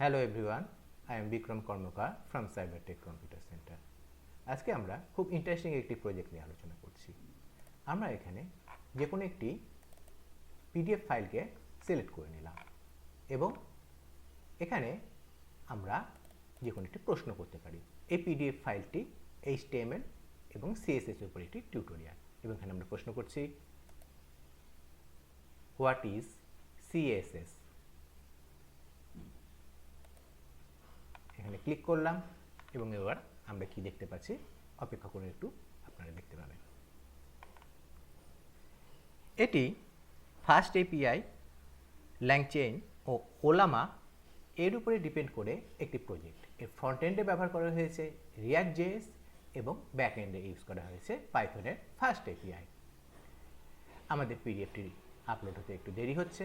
Hello everyone, I am Bikram Karmakar from Cybertech Computer Center. আজকে আমরা খুব interesting একটি প্রজেক্ট নিয়ে আলোচনা করছি। আমরা এখানে যে কোনো একটি পিডিএফ ফাইলকে সিলেক্ট করে নিলাম এবং এখানে আমরা যে কোনো একটি প্রশ্ন করতে পারি। এই পিডিএফ ফাইলটি HTML এবং CSS এর উপর একটি টিউটোরিয়াল এবং এখানে আমরা প্রশ্ন করছি হোয়াট ইজ CSS। এখানে ক্লিক করলাম এবং এবার আমরা কি দেখতে পাচ্ছি, অপেক্ষা করে একটু আপনারা দেখতে পাবেন। এটি FastAPI, LangChain ও Ollama এর উপরে ডিপেন্ড করে একটি প্রজেক্ট। এর ফ্রন্ট এন্ডে ব্যবহার করা হয়েছে React.js এবং ব্যাক এন্ডে ইউজ করা হয়েছে পাইথনের FastAPI। আমাদের পিডিএফটি আপলোড হতে একটু দেরি হচ্ছে।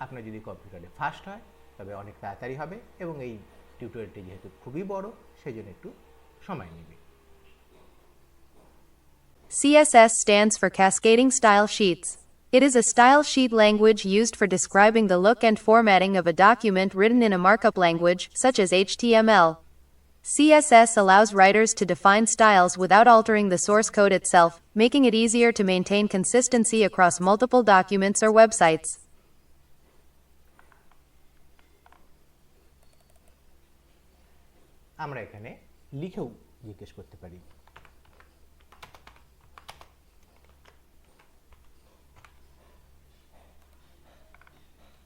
আপনার যদি কম্পিউটারে ফাস্ট হয় তবে অনেক তাড়াতাড়ি হবে এবং এই টিউটোরিয়ালটি যেহেতু খুবই বড় সেজন্য একটু সময় নেবে। CSS stands for Cascading Style Sheets. It is a style sheet language used for describing the look and formatting of a document written in a markup language, such as HTML. CSS allows writers to define styles without altering the source code itself, making it easier to maintain consistency across multiple documents or websites. আমরা এখানে লিখেও জিজ্ঞেস করতে পারি।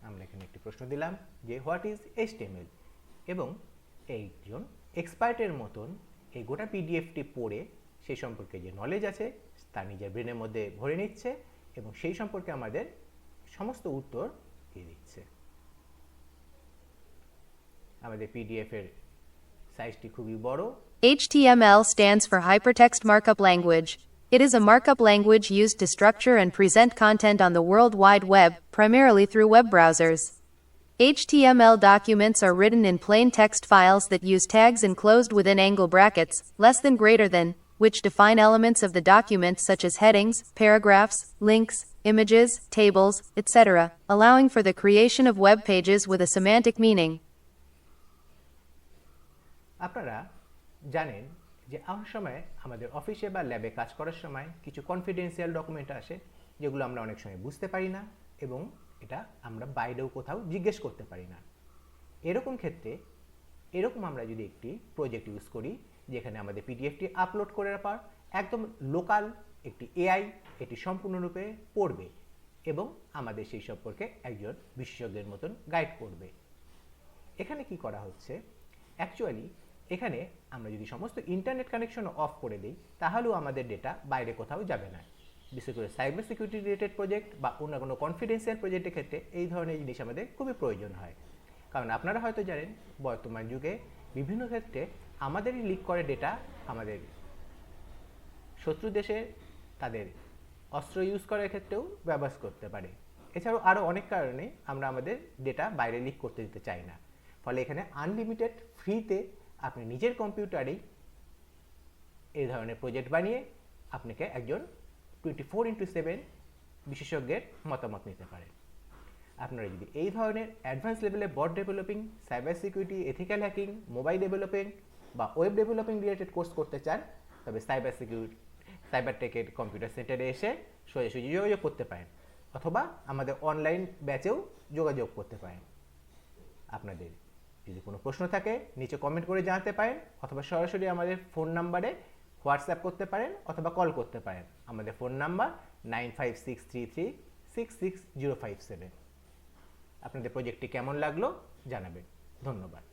আমরা এখানে একটি প্রশ্ন দিলাম যে হোয়াট ইজ HTML এবং একজন এক্সপার্টের মতন এই গোটা পিডিএফটি পড়ে সেই সম্পর্কে যে নলেজ আছে তা নিজের ব্রেনের মধ্যে ভরে নিচ্ছে এবং সেই সম্পর্কে আমাদের সমস্ত উত্তর দিয়ে দিচ্ছে। আমাদের পিডিএফ এর সাইজটি খুবই বড়। HTML stands for HyperText Markup Language. It is a markup language used to structure and present content on the World Wide Web, primarily through web browsers. HTML documents are written in plain text files that use tags enclosed within angle brackets, less than greater than, which define elements of the document such as headings, paragraphs, links, images, tables, etc., allowing for the creation of web pages with a semantic meaning. আপনারা জানেন যে অনেক সময় আমাদের অফিসে বা ল্যাবে কাজ করার সময় কিছু কনফিডেন্সিয়াল ডকুমেন্ট আসে যেগুলো আমরা অনেক সময় বুঝতে পারি না এবং এটা আমরা বাইরেও কোথাও জিজ্ঞেস করতে পারি না। এরকম ক্ষেত্রে আমরা যদি একটি প্রজেক্ট ইউজ করি যেখানে আমাদের পিডিএফটি আপলোড করার পর একদম লোকাল একটি এআই এটি সম্পূর্ণরূপে পড়বে এবং আমাদের সেই সম্পর্কে একজন বিশেষজ্ঞের মতন গাইড করবে। এখানে কি করা হচ্ছে, অ্যাকচুয়ালি এখানে আমরা যদি সমস্ত ইন্টারনেট কানেকশন অফ করে দিই তাহলেও আমাদের ডেটা বাইরে কোথাও যাবে না। বিশেষ করে সাইবার সিকিউরিটি রিলেটেড প্রজেক্ট বা অন্য কোনো কনফিডেন্সিয়াল প্রজেক্টের ক্ষেত্রে এই ধরনের জিনিস আমাদের খুবই প্রয়োজন হয়। কারণ আপনারা হয়তো জানেন বর্তমান যুগে বিভিন্ন ক্ষেত্রে আমাদেরই লিক করে ডেটা আমাদের শত্রু দেশে তাদের অস্ত্র ইউজ করার ক্ষেত্রেও ব্যবহার করতে পারে। এছাড়াও আরও অনেক কারণে আমরা আমাদের ডেটা বাইরে লিক করতে দিতে চাই না। ফলে এখানে আনলিমিটেড ফ্রিতে আপনি নিজের কম্পিউটারেই এই ধরনের প্রজেক্ট বানিয়ে আপনাকে একজন 24/7 বিশেষজ্ঞের মতামত নিতে পারেন। আপনারা যদি এই ধরনের অ্যাডভান্স লেভেলে bot developing, cyber security, ethical hacking, mobile developing বা ওয়েব ডেভেলপিং রিলেটেড কোর্স করতে চান তবে সাইবারটেকের কম্পিউটার সেন্টারে এসে সোজাসুজি যোগাযোগ করতে পারেন অথবা আমাদের অনলাইন ব্যাচেও যোগাযোগ করতে পারেন। আপনাদের যদি কোনো প্রশ্ন থাকে নিচে কমেন্ট করে জানাতে পারেন অথবা সরাসরি আমাদের ফোন নাম্বারে হোয়াটসঅ্যাপ করতে পারেন অথবা কল করতে পারেন। আমাদের ফোন নাম্বার 9563366057। আপনাদের প্রজেক্টটি কেমন লাগলো জানাবেন। ধন্যবাদ।